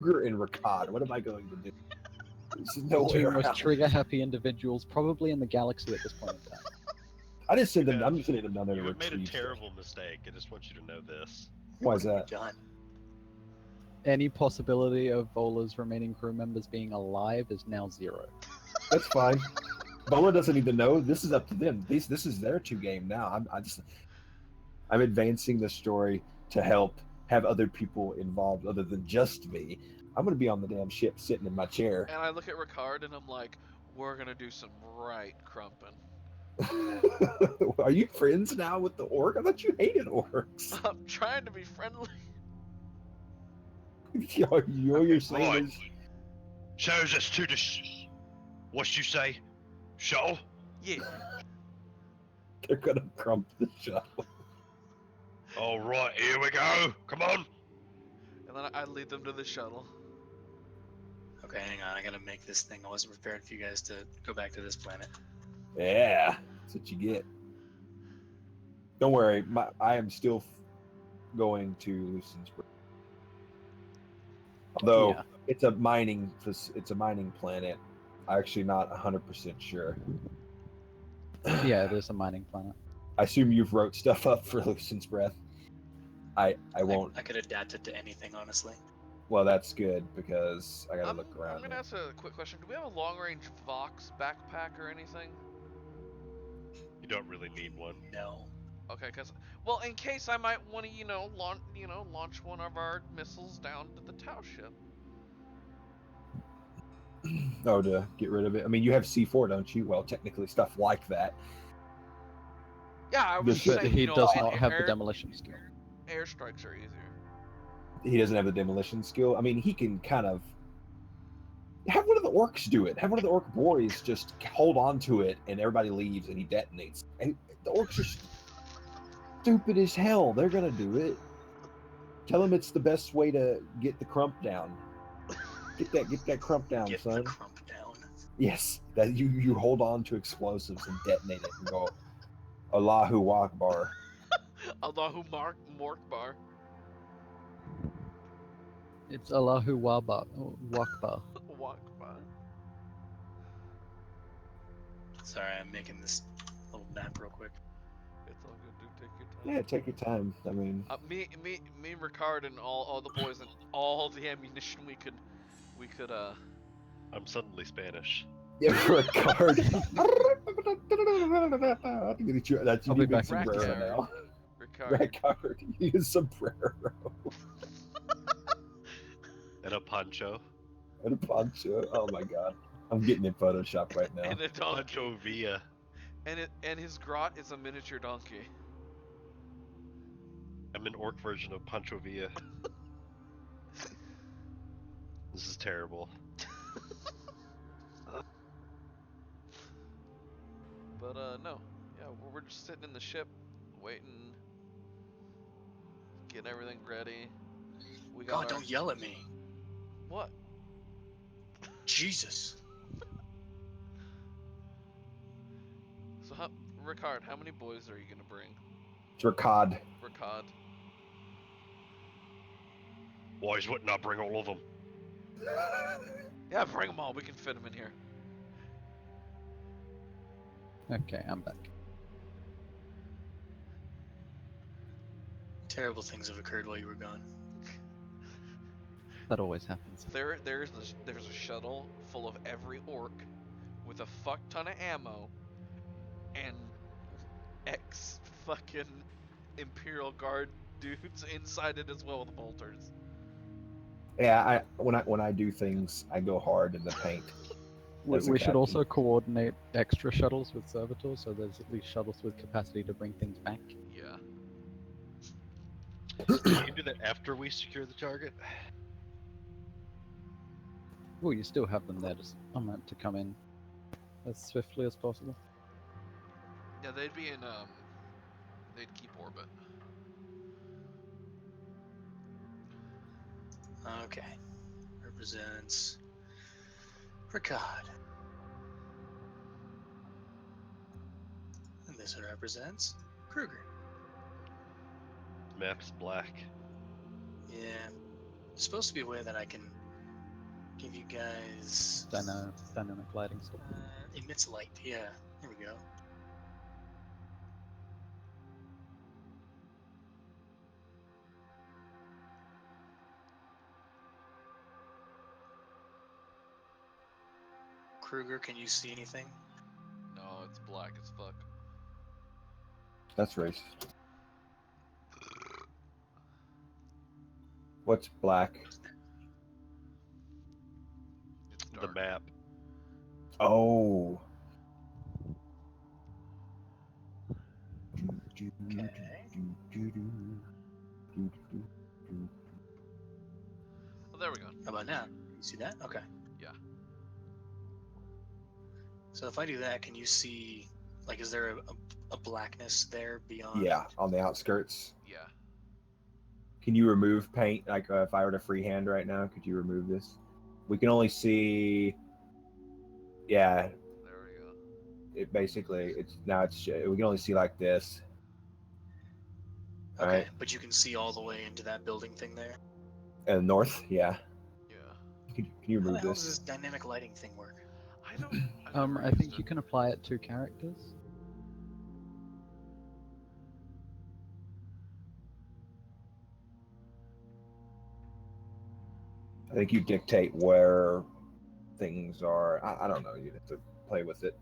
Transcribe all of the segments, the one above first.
and Ricard. What am I going to do? There's no The way two most around. trigger-happy individuals probably in the galaxy at this point in time. I just send them. Yeah. I'm just sending them down there to You have made a retrieve stuff. terrible mistake. I just want you to know this. Why is that? Done. Any possibility of Vola's remaining crew members being alive is now 0. That's fine. Bola doesn't need to know. This is up to them. This is their 2 game now. I'm advancing the story to help have other people involved other than just me. I'm gonna be on the damn ship sitting in my chair. And I look at Ricard and I'm like, we're gonna do some right crumping. Are you friends now with the orc? I thought you hated orcs. I'm trying to be friendly. You're saying Right. is Shows us to the what you say? Shuttle? Yeah. they're gonna crump the shuttle. Alright, here we go. Come on. And then I lead them to the shuttle. Okay, hang on. I gotta make this thing. I wasn't prepared for you guys to go back to this planet. Yeah, that's what you get. Don't worry, I am still going to Lucen's. Although Yeah. it's a mining planet. I'm actually not 100% sure. Yeah, it is a mining planet. I assume you've wrote stuff up for Lucen's breath. I won't. I could adapt it to anything, honestly. Well, that's good because I gotta look I'm around. gonna ask a quick question. Do we have a long-range Vox backpack or anything? You don't really need one. No. Okay, because well, in case I might want to, launch one of our missiles down to the Tau ship. Oh, to get rid of it. I mean, you have C4, don't you? Well, technically, stuff like that. Yeah, I was But just But saying. he does in not have the air, demolition skill. airstrikes are easier. He doesn't have the demolition skill. I mean, he can kind of have one of the orcs do it. Have one of the orc boys just hold on to it, and everybody leaves, and he detonates. And the orcs are stupid as hell. They're gonna do it. Tell him it's the best way to get the crump down. Get that crump down, Get son. the crump down. Yes, that you hold on to explosives and detonate it and go, Allahu Akbar. Allahu Morkbar. It's Allahu Wakbar. Wakbar. Sorry, I'm making this little map real quick. It's all good, dude. Take your time. Yeah, take your time. I mean, Me, and Ricard, and all the boys, and all the ammunition we could. I'm suddenly Spanish. yeah, Ricard. That's I'll you be need back. sombrero Ricard. now. Ricard. Ricard, you use sombrero And a poncho. and a poncho. Oh my god, I'm getting in Photoshop right now. And a donkey. Poncho Villa. And his grot is a miniature donkey. I'm an orc version of Pancho Villa. This is terrible. But no, yeah, we're just sitting in the ship, waiting, getting everything ready. We got God, don't yell at me. What? Jesus. So, Ricard, how many boys are you gonna bring? It's Ricard. Ricard. Why wouldn't I bring all of them? Yeah, bring them all. We can fit them in here. Okay, I'm back. Terrible things have occurred while you were gone. That always happens. There's a shuttle full of every orc, with a fuck ton of ammo, and fucking Imperial Guard dudes inside it as well with bolters. Yeah, when I do things, I go hard in the paint. As a We should captain. also coordinate extra shuttles with servitors, so there's at least shuttles with capacity to bring things back. Yeah. You can do that after we secure the target. Well, you still have them there, just I'm meant to come in as swiftly as possible. Yeah, they'd be in they'd keep orbit. Okay. Represents Ricard. And this one represents Kruger. Map's black. Yeah. There's supposed to be a way that I can give you guys Dynamic lighting still. emits light. Yeah, there we go. Kruger, can you see anything? No, it's black as fuck. That's racist. What's black? It's The dark. map. Oh. Oh, there we go. How about now? You see that? Okay. Yeah. So if I do that, can you see, like, is there a blackness there beyond? Yeah, on the outskirts. Yeah. Can you remove paint? Like if I were to freehand right now, could you remove this? We can only see. Yeah, There we go. it basically we can only see like this. Okay, Alright. but you can see all the way into that building thing there. And north, yeah. Yeah. Can you How the remove hell does this? this dynamic lighting thing work? I don't. I've never I used think it. you can apply it to characters. I think you dictate where things are. I don't know. You'd have to play with it.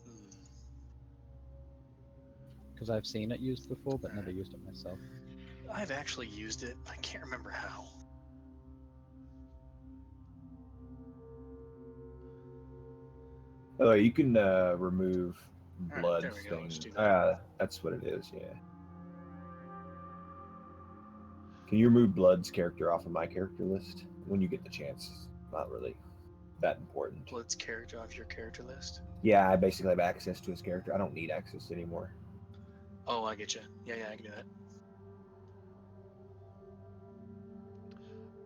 Hmm. Because I've seen it used before, but never used it myself. I've actually used it. I can't remember how. Oh, you can remove Alright, blood there we go, let's thing. do that. That's what it is. Yeah. Can you remove Blood's character off of my character list when you get the chance? Not really that important. Blood's character off your character list. Yeah, I basically have access to his character. I don't need access anymore. Oh, I get you. Yeah, I can do that.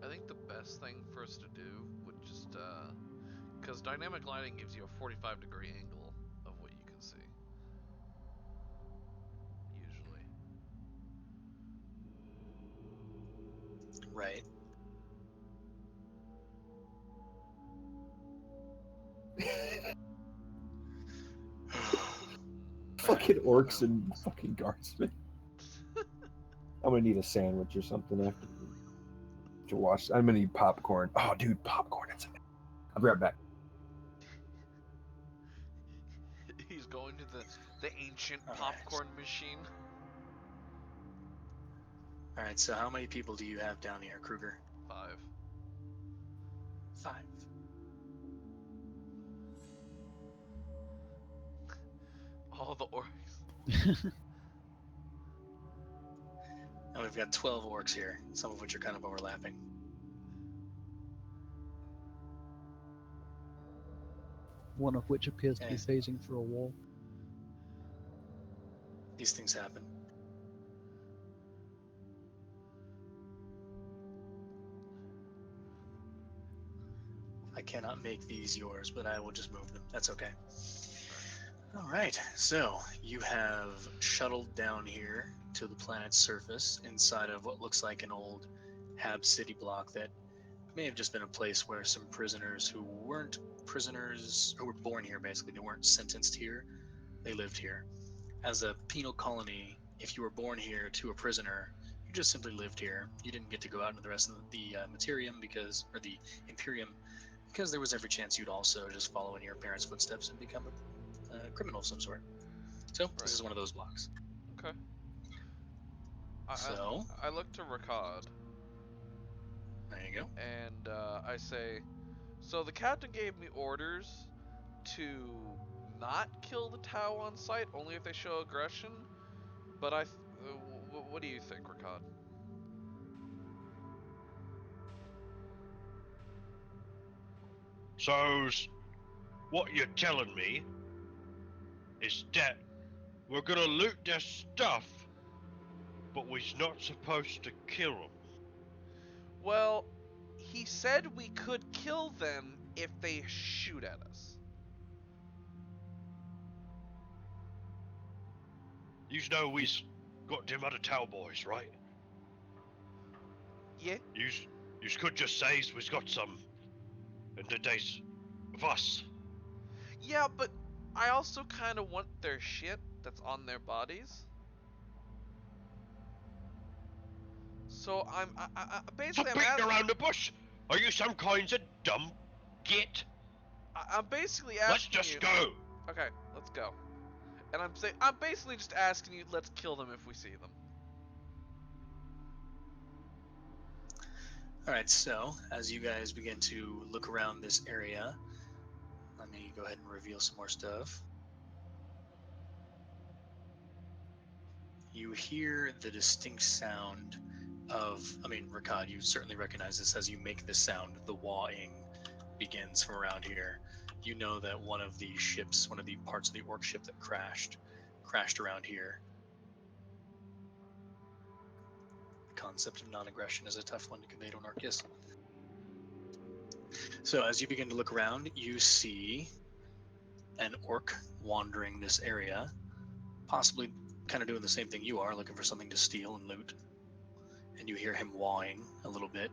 I think the best thing for us to do would just because dynamic lighting gives you a 45-degree angle of what you can see. Usually. Right. Fucking orcs and fucking guardsmen. I'm gonna need a sandwich or something after to watch. I'm gonna need popcorn. Oh, dude, popcorn. I'll be right back. He's going to the ancient All right. popcorn machine. All right. So how many people do you have down here, Kruger? 5. 5. All the orcs. And we've got 12 orcs here, some of which are kind of overlapping. One of which appears to be Yeah. phasing through a wall. These things happen. I cannot make these yours, but I will just move them. That's okay. All right, so you have shuttled down here to the planet's surface inside of what looks like an old Hab City block that may have just been a place where some prisoners who weren't prisoners, who were born here basically, they weren't sentenced here, they lived here. As a penal colony, if you were born here to a prisoner, you just simply lived here. You didn't get to go out into the rest of the Materium or the Imperium, because there was every chance you'd also just follow in your parents' footsteps and become a criminal of some sort. So this is one of those blocks. Okay. So I look to Rakad there you go. and I say, so the captain gave me orders to not kill the Tau on sight, only if they show aggression. But what do you think, Rakad? So, what you're telling me is that we're gonna loot their stuff, but we're not supposed to kill them. Well, he said we could kill them if they shoot at us. You know we got them other Tau boys, right? Yeah. You You could just say we've got some in the days of us. Yeah, but I also kind of want their shit that's on their bodies. So I basically Stop beating around the bush! Are you some kinds of dumb git? I'm basically asking Let's just you. go! Okay, let's go. And I'm basically just asking you, let's kill them if we see them. Alright, so as you guys begin to look around this area, let me go ahead and reveal some more stuff. You hear the distinct sound of, Rakad, you certainly recognize this as you make this sound. The wahing begins from around here. You know that one of the ships, one of the parts of the orc ship that crashed around here. The concept of non-aggression is a tough one to convey to an orc, yes. So as you begin to look around, you see an orc wandering this area, possibly kind of doing the same thing you are, looking for something to steal and loot. And you hear him wahing a little bit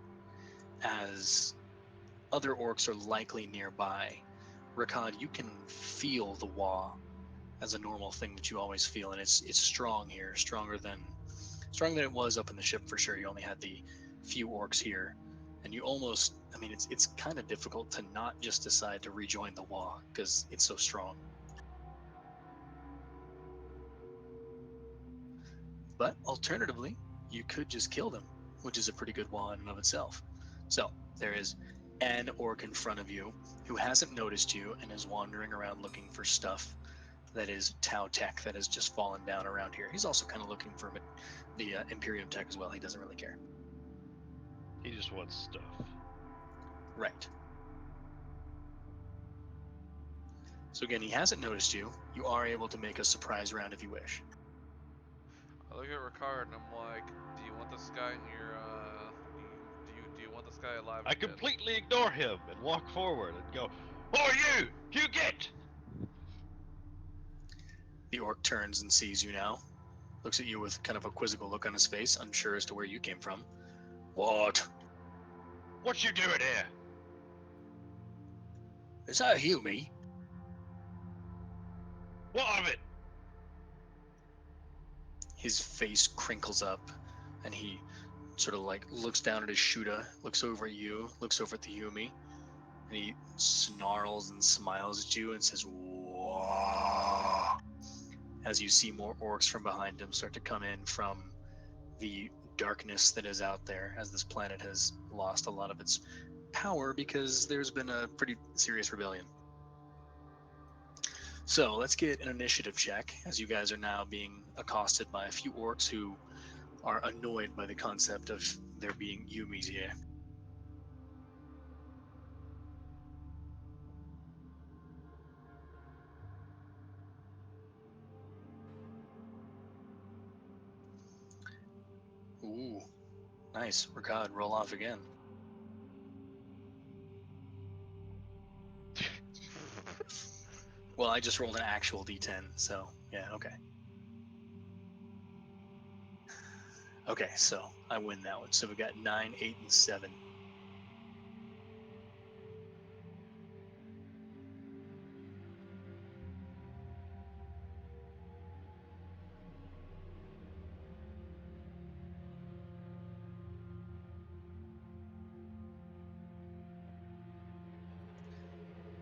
as other orcs are likely nearby. Rakad, you can feel the wah as a normal thing that you always feel, and it's strong here, stronger than it was up in the ship for sure. You only had the few orcs here, and you almost, it's kind of difficult to not just decide to rejoin the wah because it's so strong. But alternatively, you could just kill them, which is a pretty good wah in and of itself. So there is an orc in front of you who hasn't noticed you and is wandering around looking for stuff that is Tau tech that has just fallen down around here. He's also kind of looking for the Imperium tech as well. He doesn't really care. He just wants stuff. Right. So again, he hasn't noticed you. You are able to make a surprise round if you wish. I look at Ricard and I'm like, do you want this guy in your do you want this guy alive? I completely ignore him and walk forward and go, "Who are you? You get!" The orc turns and sees you now. Looks at you with kind of a quizzical look on his face, unsure as to where you came from. What? What you doing here? Is that you, me? What of it? His face crinkles up, and he sort of like looks down at his Shuda, looks over at you, looks over at the Yumi, and he snarls and smiles at you and says, "Whoa!" As you see more orcs from behind him start to come in from the darkness that is out there, as this planet has lost a lot of its power because there's been a pretty serious rebellion. So let's get an initiative check, as you guys are now being accosted by a few orcs who are annoyed by the concept of there being Yumis here. Ooh, nice. Rakad, roll off again. Well, I just rolled an actual d10, so yeah, okay. Okay, so I win that one. So we got 9, 8, and 7.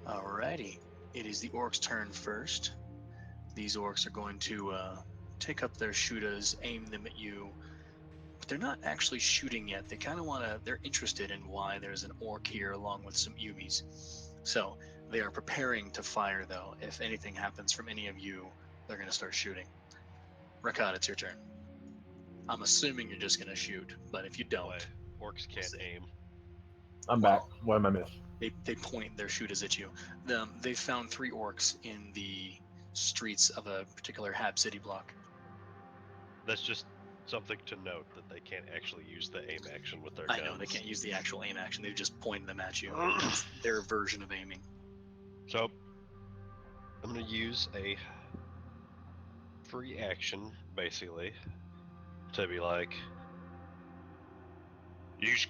Alrighty, it is the orcs' turn first. These orcs are going to take up their Shudas, aim them at you, but they're not actually shooting yet. They kind of want to, they're interested in why there's an orc here along with some Yumis. So they are preparing to fire, though. If anything happens from any of you, they're going to start shooting. Rakad, it's your turn. I'm assuming you're just going to shoot, but if you don't, Boy, orcs can't aim. I'm back. What am I missing? they point their shooters at you. They found 3 orcs in the streets of a particular Hab City block. That's just something to note, that they can't actually use the aim action with their I guns. know, they can't use the actual aim action. They've just pointed them at you. It's their version of aiming. So, I'm going to use a free action, basically, to be like, use